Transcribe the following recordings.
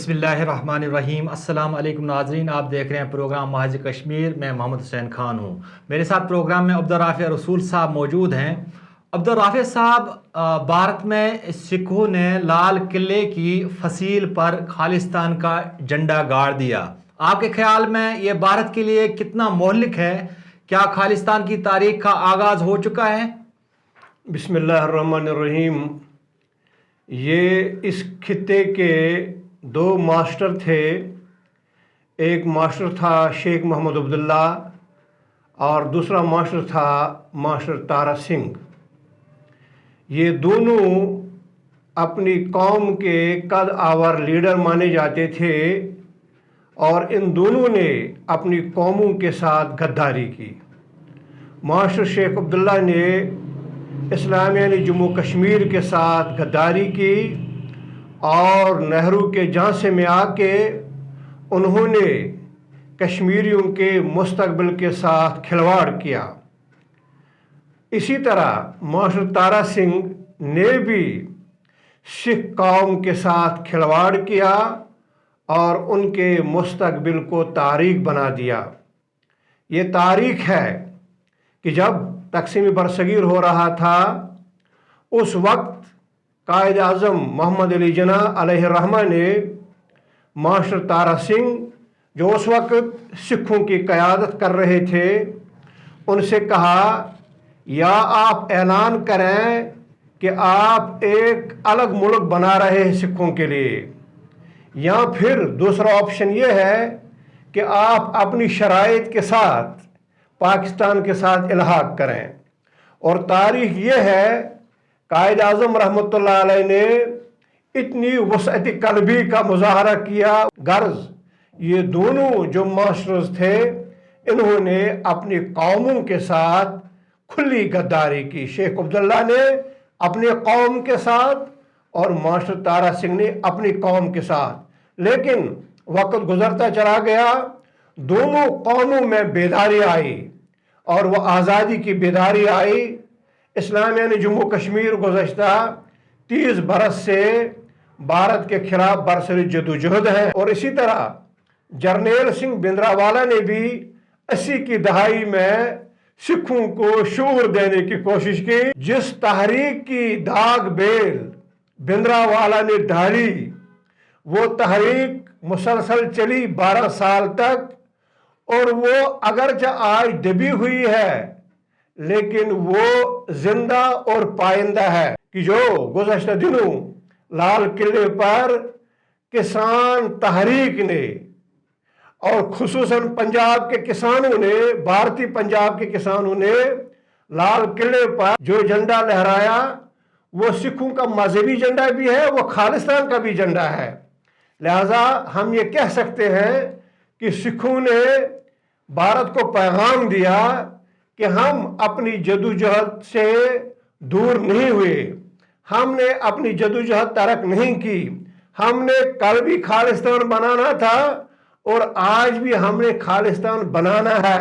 बिस्मिल्लाहिर्रहमानिर्रहीम। अस्सलाम वालेकुम नाज़रीन, आप देख रहे हैं प्रोग्राम महज कश्मीर। मैं मोहम्मद हुसैन खान हूँ। मेरे साथ प्रोग्राम में अब्दुर्राफ़ी रसूल साहब मौजूद हैं। अब्दुर्राफ़ी साहब, भारत में सिखों ने लाल किले की फसील पर खालिस्तान का झंडा गाड़ दिया। आपके ख्याल में ये भारत के लिए कितना मोहलिक है? क्या खालिस्तान की तारीख का आगाज़ हो चुका है? बिस्मिल्लाहिर्रहमानिर्रहीम। ये इस खित्ते के दो मास्टर थे। एक मास्टर था शेख मोहम्मद अब्दुल्ला और दूसरा मास्टर था मास्टर तारा सिंह। ये दोनों अपनी कौम के कद आवर लीडर माने जाते थे और इन दोनों ने अपनी कौमों के साथ गद्दारी की। मास्टर शेख अब्दुल्ला ने इस्लामिया ने जम्मू कश्मीर के साथ गद्दारी की और नेहरू के झांसे में आके उन्होंने कश्मीरियों के मुस्तकबिल के साथ खिलवाड़ किया। इसी तरह मास्टर तारा सिंह ने भी सिख कौम के साथ खिलवाड़ किया और उनके मुस्तकबिल को तारीख बना दिया। ये तारीख है कि जब तक़सीम बरसगीर हो रहा था, उस वक्त कायद आज़म मोहम्मद अली जिन्ना अलैहिर्रहमा ने मास्टर तारा सिंह, जो उस वक्त सिखों की क़यादत कर रहे थे, उनसे कहा, या आप ऐलान करें कि आप एक अलग मुल्क बना रहे हैं सिखों के लिए, या फिर दूसरा ऑप्शन ये है कि आप अपनी शराइत के साथ पाकिस्तान के साथ इल्हाक करें। और तारीख ये है, कायद आज़म रहमतुल्लाह अलैह ने इतनी वसअत क़ल्बी का मुज़ाहरा किया। गर्ज ये दोनों जो मास्टर्स थे, इन्होंने अपनी कौमों के साथ खुली गद्दारी की। शेख अब्दुल्ला ने अपने कौम के साथ और मास्टर तारा सिंह ने अपनी कौम के साथ। लेकिन वक्त गुजरता चला गया, दोनों कौमों में बेदारी आई और वह आज़ादी की बेदारी आई। इस्लामिया ने जम्मू कश्मीर गुज़श्ता 30 बरस से भारत के खिलाफ बरसरी जदोजहद है। और इसी तरह जर्नैल सिंह भिंद्रावाला ने भी 80 की दहाई में सिखों को शूर देने की कोशिश की। जिस तहरीक की दाग बेल भिंद्रावाला ने ढाली, वो तहरीक मुसलसल चली 12 साल तक, और वो अगरचे आज दबी हुई है, लेकिन वो जिंदा और पाइंदा है कि जो गुज़श्ता दिनों लाल किले पर किसान तहरीक ने और खुसूसन पंजाब के किसानों ने, भारतीय पंजाब के किसानों ने लाल किले पर जो झंडा लहराया, वो सिखों का मजहबी झंडा भी है, वो खालिस्तान का भी झंडा है। लिहाजा हम ये कह सकते हैं कि सिखों ने भारत को पैगाम दिया कि हम अपनी जदोजहद से दूर नहीं हुए, हमने अपनी जदोजहद तर्क नहीं की। हमने कल भी खालिस्तान बनाना था और आज भी हमने खालिस्तान बनाना है।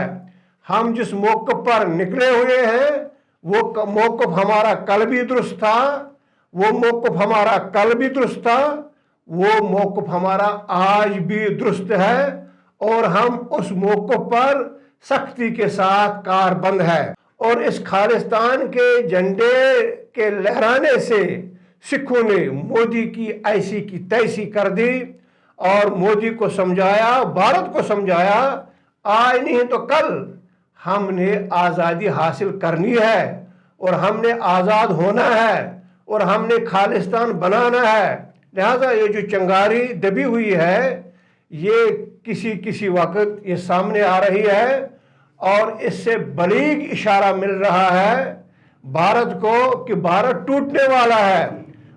हम जिस मौक़िफ़ पर निकले हुए हैं, वो मौक़िफ़ हमारा कल भी दुरुस्त था, वो मौक़िफ़ हमारा कल भी दुरुस्त था, वो मौक़िफ़ हमारा आज भी दुरुस्त है, और हम उस मौक़िफ़ पर सख्ती के साथ कारबंद है। और इस खालिस्तान के झंडे के लहराने से सिखों ने मोदी की ऐसी की तैसी कर दी और मोदी को समझाया, भारत को समझाया, आज नहीं तो कल हमने आज़ादी हासिल करनी है और हमने आज़ाद होना है और हमने खालिस्तान बनाना है। लिहाजा ये जो चिंगारी दबी हुई है, ये किसी वक्त ये सामने आ रही है और इससे बलीग इशारा मिल रहा है भारत को कि भारत टूटने वाला है।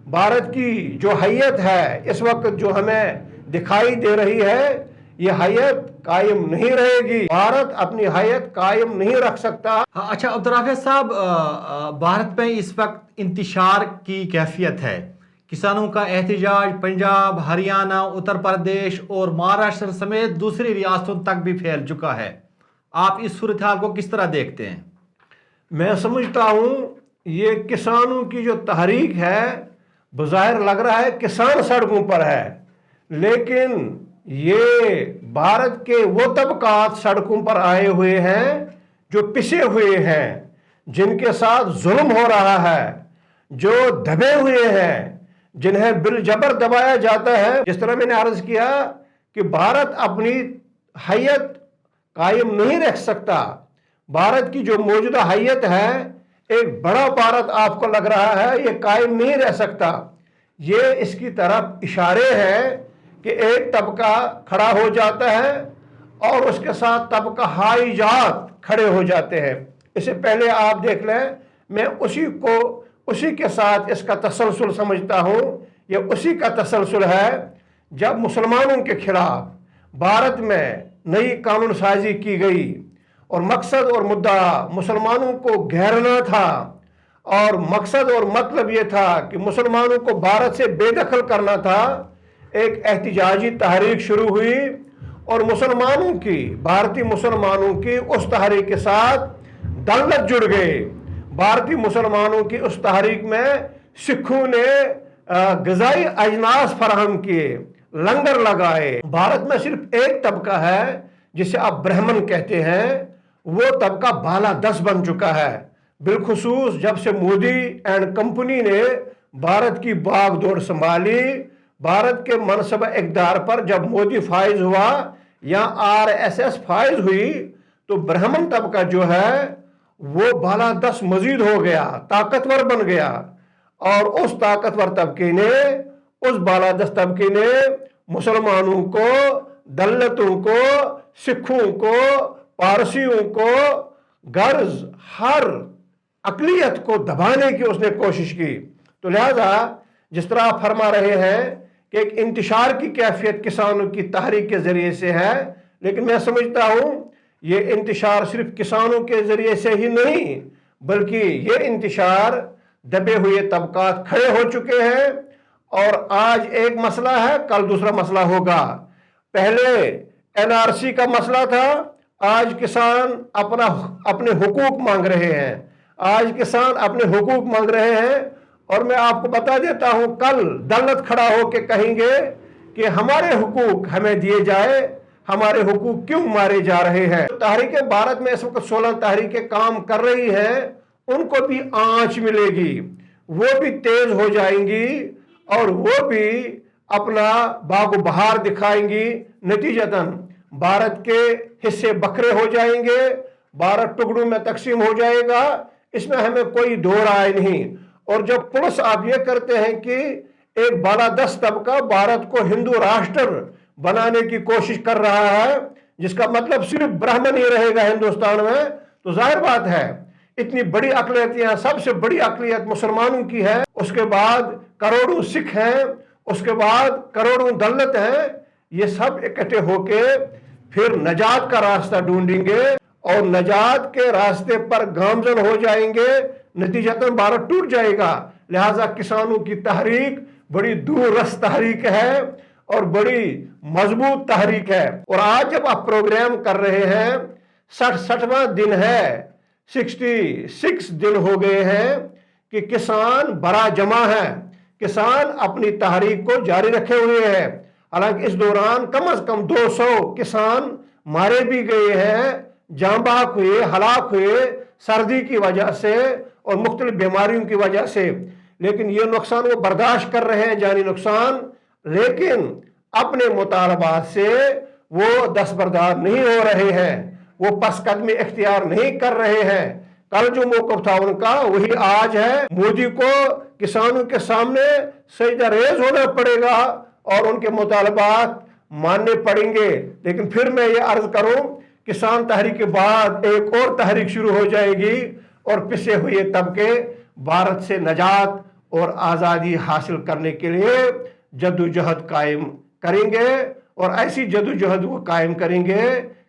भारत की जो हैयत है इस वक्त जो हमें दिखाई दे रही है, ये हैयत कायम नहीं रहेगी। भारत अपनी हैयत कायम नहीं रख सकता। अच्छा अब्दुर्राफ़ी साहब, भारत में इस वक्त इंतशार की कैफियत है। किसानों का एहतजाज पंजाब, हरियाणा, उत्तर प्रदेश और महाराष्ट्र समेत दूसरी रियासतों तक भी फैल चुका है। आप इस सूरत हाल को किस तरह देखते हैं? मैं समझता हूँ ये किसानों की जो तहरीक है, बज़ाहिर लग रहा है किसान सड़कों पर है, लेकिन ये भारत के वो तबकात सड़कों पर आए हुए हैं जो पिसे हुए हैं, जिनके साथ जुल्म हो रहा है, जो दबे हुए हैं, जिन्हें बिल जबर दबाया जाता है। जिस तरह मैंने अर्ज किया कि भारत अपनी हैयत कायम नहीं रख सकता। भारत की जो मौजूदा हैयत है, एक बड़ा भारत आपको लग रहा है, ये कायम नहीं रह सकता। ये इसकी तरफ इशारे हैं कि एक तबका खड़ा हो जाता है और उसके साथ तबका हाईजात खड़े हो जाते हैं। इससे पहले आप देख लें, मैं उसी के साथ इसका तसलसल समझता हूँ। ये उसी का तसलसल है जब मुसलमानों के खिलाफ भारत में नई कानून साजी की गई और मकसद और मुद्दा मुसलमानों को घेरना था, और मकसद और मतलब ये था कि मुसलमानों को भारत से बेदखल करना था। एक एहतिजाजी तहरीक शुरू हुई और भारतीय मुसलमानों की उस तहरीक के साथ दलत जुड़ गए। भारतीय मुसलमानों की उस तहरीक में सिखों ने ग़िज़ाई अजनास फराहम किए, लंगर लगाए। भारत में सिर्फ एक तबका है जिसे आप ब्राह्मण कहते हैं, वो तबका बालादस्त बन चुका है। बिलखुसूस जब से मोदी एंड कंपनी ने भारत की बागडोर संभाली, भारत के मनसब इक़्तिदार पर जब मोदी फाइज हुआ या RSS फाइज हुई, तो ब्राह्मण तबका जो है वो बालादस्त मजीद हो गया, ताकतवर बन गया। और उस ताकतवर तबके ने, उस बालादस्त तबके ने मुसलमानों को, दल्लतों को, सिखों को, पारसियों को, गर्ज हर अकलियत को दबाने की उसने कोशिश की। तो लिहाजा जिस तरह आप फरमा रहे हैं कि एक इंतशार की कैफियत किसानों की तहरीक के जरिए से है, लेकिन मैं समझता हूं ये इंतशार सिर्फ किसानों के जरिए से ही नहीं, बल्कि ये इंतशार दबे हुए तबकात खड़े हो चुके हैं। और आज एक मसला है, कल दूसरा मसला होगा। पहले NRC का मसला था, आज किसान अपने हुकूक मांग रहे हैं। आज किसान अपने हुकूक मांग रहे हैं। और मैं आपको बता देता हूं, कल दलत खड़ा होकर कहेंगे कि हमारे हुकूक हमें दिए जाए, हमारे हुकूक क्यों मारे जा रहे हैं। तहरीकें भारत में इस वक्त 16 तहरीकें काम कर रही हैं, उनको भी आंच मिलेगी, वो भी तेज हो जाएंगी और वो भी अपना बागो बहार दिखाएंगी। नतीजतन भारत के हिस्से बखरे हो जाएंगे, भारत टुकड़ों में तकसीम हो जाएगा, इसमें हमें कोई दो राय नहीं। और जब पुलिस आप ये करते हैं कि एक बालादस्त तबका भारत को हिंदू राष्ट्र बनाने की कोशिश कर रहा है, जिसका मतलब सिर्फ ब्राह्मण ही रहेगा हिंदुस्तान में, तो जाहिर बात है इतनी बड़ी अकलियत, यहाँ सबसे बड़ी अकलियत मुसलमानों की है, उसके बाद करोड़ों सिख हैं, उसके बाद करोड़ों दलित हैं। ये सब इकट्ठे होके फिर नजात का रास्ता ढूंढेंगे और नजात के रास्ते पर गामजन हो जाएंगे। नतीजतन भारत टूट जाएगा। लिहाजा किसानों की तहरीक बड़ी दूररस तहरीक है और बड़ी मजबूत तहरीक है। और आज जब आप प्रोग्राम कर रहे हैं, 60वां दिन है, 66 दिन हो गए हैं कि किसान बड़ा जमा है, किसान अपनी तहरीक को जारी रखे हुए हैं। हालांकि इस दौरान कम से कम 200 किसान मारे भी गए हैं, जान बहक हुए, हलाक हुए, सर्दी की वजह से और मुख्तलिफ बीमारियों की वजह से। लेकिन ये नुकसान वो बर्दाश्त कर रहे हैं, जानी नुकसान, लेकिन अपने मुतालबात से वो दस्तबरदार नहीं हो रहे हैं, वो पसकदमी इख्तियार नहीं कर रहे हैं। कल जो मौक़िफ़ था उनका वही आज है। मोदी को किसानों के सामने सजदा रेज़ होना पड़ेगा और उनके मुतालबात मानने पड़ेंगे। लेकिन फिर मैं ये अर्ज करूं, किसान तहरीक के बाद एक और तहरीक शुरू हो जाएगी और पिसे हुए तबके भारत से नजात और आज़ादी हासिल करने के लिए जद्दोजहद कायम करेंगे। और ऐसी जद्दोजहद वो कायम करेंगे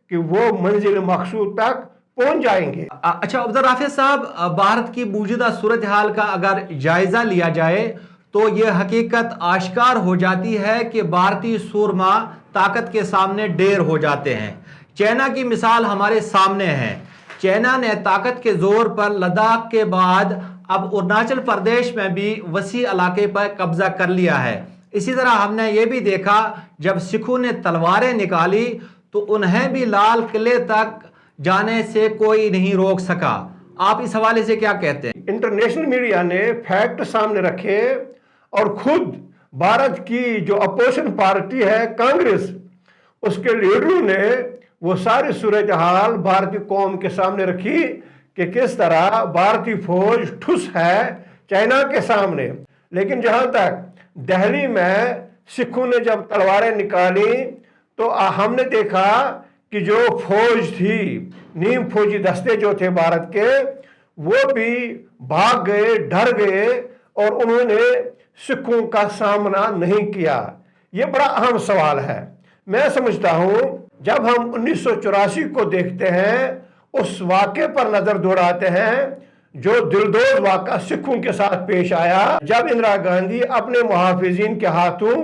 कि वो मंजिल मकसूद तक पहुंच जाएंगे। अच्छा अब्दुल राफी साहब, भारत की मौजूदा सूरत हाल का अगर जायजा लिया जाए तो यह हकीकत आश्कार हो जाती है कि भारतीय सूरमा ताकत के सामने ढेर हो जाते हैं। चाइना की मिसाल हमारे सामने है। चाइना ने ताकत के जोर पर लद्दाख के बाद अब अरुणाचल प्रदेश में भी वसी इलाके पर कब्जा कर लिया है। اسی طرح ہم نے یہ بھی دیکھا جب سکھوں نے تلواریں نکالی تو انہیں بھی لال قلعے تک جانے سے کوئی نہیں روک سکا. آپ اس حوالے سے کیا کہتے ہیں؟ انٹرنیشنل میڈیا نے فیکٹ سامنے رکھے اور خود بھارت کی جو اپوزیشن پارٹی ہے کانگریس، اس کے لیڈروں نے وہ ساری صورتحال بھارتی قوم کے سامنے رکھی کہ کس طرح بھارتی فوج ٹھس ہے چائنا کے سامنے. لیکن جہاں تک دہلی میں سکھوں نے جب تلواریں نکالی تو ہم نے دیکھا کہ جو فوج تھی، نیم فوجی دستے جو تھے بھارت کے، وہ بھی بھاگ گئے، ڈر گئے اور انہوں نے سکھوں کا سامنا نہیں کیا. یہ بڑا اہم سوال ہے. میں سمجھتا ہوں جب ہم 1984 کو دیکھتے ہیں، اس واقعے پر نظر دوڑاتے ہیں جو دلدوز واقعہ سکھوں کے ساتھ پیش آیا جب اندرا گاندھی اپنے محافظین کے ہاتھوں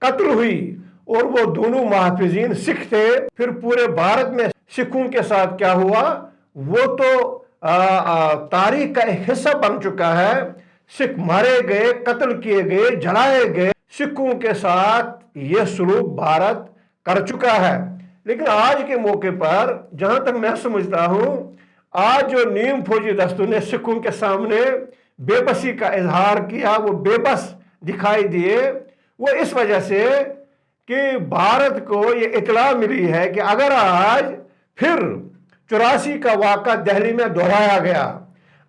قتل ہوئی، اور وہ دونوں محافظین سکھ تھے. پھر پورے بھارت میں سکھوں کے ساتھ کیا ہوا وہ تو تاریخ کا ایک حصہ بن چکا ہے. سکھ مارے گئے، قتل کیے گئے، جلائے گئے. سکھوں کے ساتھ یہ سلوک بھارت کر چکا ہے. لیکن آج کے موقع پر جہاں تک میں سمجھتا ہوں، آج جو نیم فوجی دستوں نے سکھوں کے سامنے بے بسی کا اظہار کیا، وہ بے بس دکھائی دیے، وہ اس وجہ سے کہ بھارت کو یہ اطلاع ملی ہے کہ اگر آج پھر 84 کا واقعہ دہلی میں دہرایا گیا،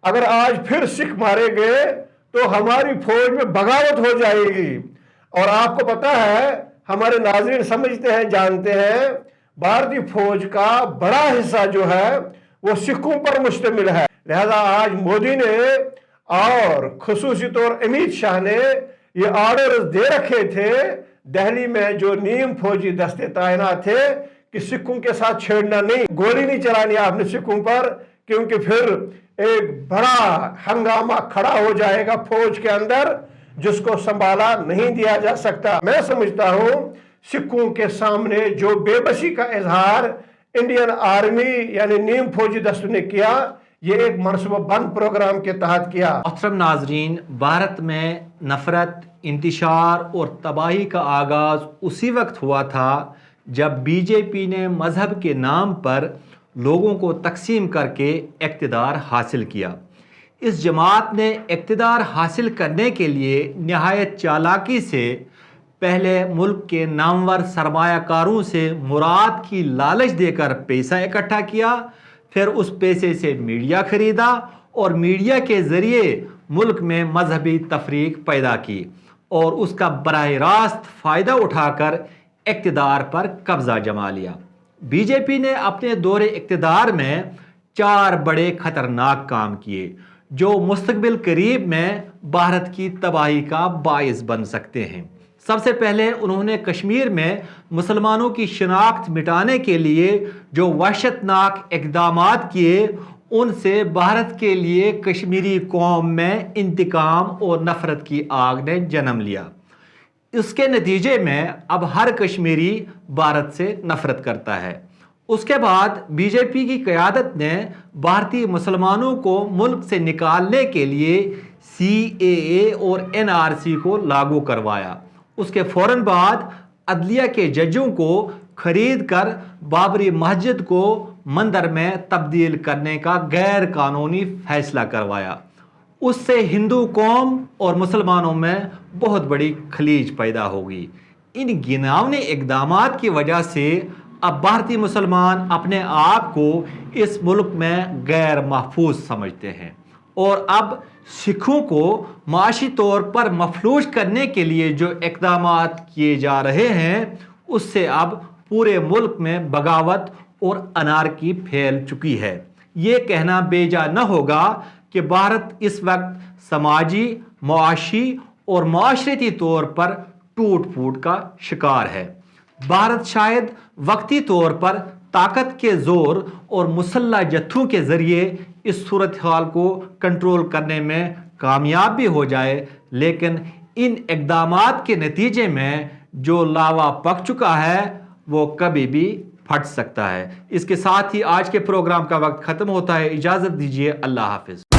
اگر آج پھر سکھ مارے گئے تو ہماری فوج میں بغاوت ہو جائے گی. اور آپ کو پتا ہے، ہمارے ناظرین سمجھتے ہیں، جانتے ہیں، بھارتی فوج کا بڑا حصہ جو ہے وہ سکھوں پر مشتمل ہے. لہذا آج مودی نے اور خصوصی طور امیت شاہ نے یہ آرڈرز دے رکھے تھے دہلی میں جو نیم فوجی دستے تعینات تھے کہ سکھوں کے ساتھ چھیڑنا نہیں، گولی نہیں چلانی آپ نے سکھوں پر، کیونکہ پھر ایک بڑا ہنگامہ کھڑا ہو جائے گا فوج کے اندر جس کو سنبھالا نہیں دیا جا سکتا. میں سمجھتا ہوں سکھوں کے سامنے جو بے بسی کا اظہار انڈین آرمی یعنی نیم فوجی دستوں نے کیا، یہ ایک منصوبہ بند پروگرام کے تحت کیا. محترم ناظرین، بھارت میں نفرت، انتشار اور تباہی کا آغاز اسی وقت ہوا تھا جب بی جے پی نے مذہب کے نام پر لوگوں کو تقسیم کر کے اقتدار حاصل کیا. اس جماعت نے اقتدار حاصل کرنے کے لیے نہایت چالاکی سے پہلے ملک کے نامور سرمایہ کاروں سے مراد کی لالچ دے کر پیسہ اکٹھا کیا، پھر اس پیسے سے میڈیا خریدا اور میڈیا کے ذریعے ملک میں مذہبی تفریق پیدا کی اور اس کا براہ راست فائدہ اٹھا کر اقتدار پر قبضہ جما لیا. بی جے پی نے اپنے دور اقتدار میں 4 بڑے خطرناک کام کیے جو مستقبل قریب میں بھارت کی تباہی کا باعث بن سکتے ہیں. سب سے پہلے انہوں نے کشمیر میں مسلمانوں کی شناخت مٹانے کے لیے جو وحشت ناک اقدامات کیے، ان سے بھارت کے لیے کشمیری قوم میں انتقام اور نفرت کی آگ نے جنم لیا. اس کے نتیجے میں اب ہر کشمیری بھارت سے نفرت کرتا ہے. اس کے بعد بی جے پی کی قیادت نے بھارتی مسلمانوں کو ملک سے نکالنے کے لیے CAA اور NRC کو لاگو کروایا. اس کے فوراً بعد عدلیہ کے ججوں کو خرید کر بابری مسجد کو مندر میں تبدیل کرنے کا غیر قانونی فیصلہ کروایا. اس سے ہندو قوم اور مسلمانوں میں بہت بڑی خلیج پیدا ہوگی. ان گھناؤنے اقدامات کی وجہ سے اب بھارتی مسلمان اپنے آپ کو اس ملک میں غیر محفوظ سمجھتے ہیں اور اب سکھوں کو معاشی طور پر مفلوج کرنے کے لیے جو اقدامات کیے جا رہے ہیں، اس سے اب پورے ملک میں بغاوت اور انارکی پھیل چکی ہے. یہ کہنا بے جا نہ ہوگا کہ بھارت اس وقت سماجی، معاشی اور معاشرتی طور پر ٹوٹ پھوٹ کا شکار ہے. بھارت شاید وقتی طور پر طاقت کے زور اور مسلح جتھوں کے ذریعے اس صورتحال کو کنٹرول کرنے میں کامیاب بھی ہو جائے، لیکن ان اقدامات کے نتیجے میں جو لاوا پک چکا ہے وہ کبھی بھی پھٹ سکتا ہے. اس کے ساتھ ہی آج کے پروگرام کا وقت ختم ہوتا ہے. اجازت دیجیے. اللہ حافظ.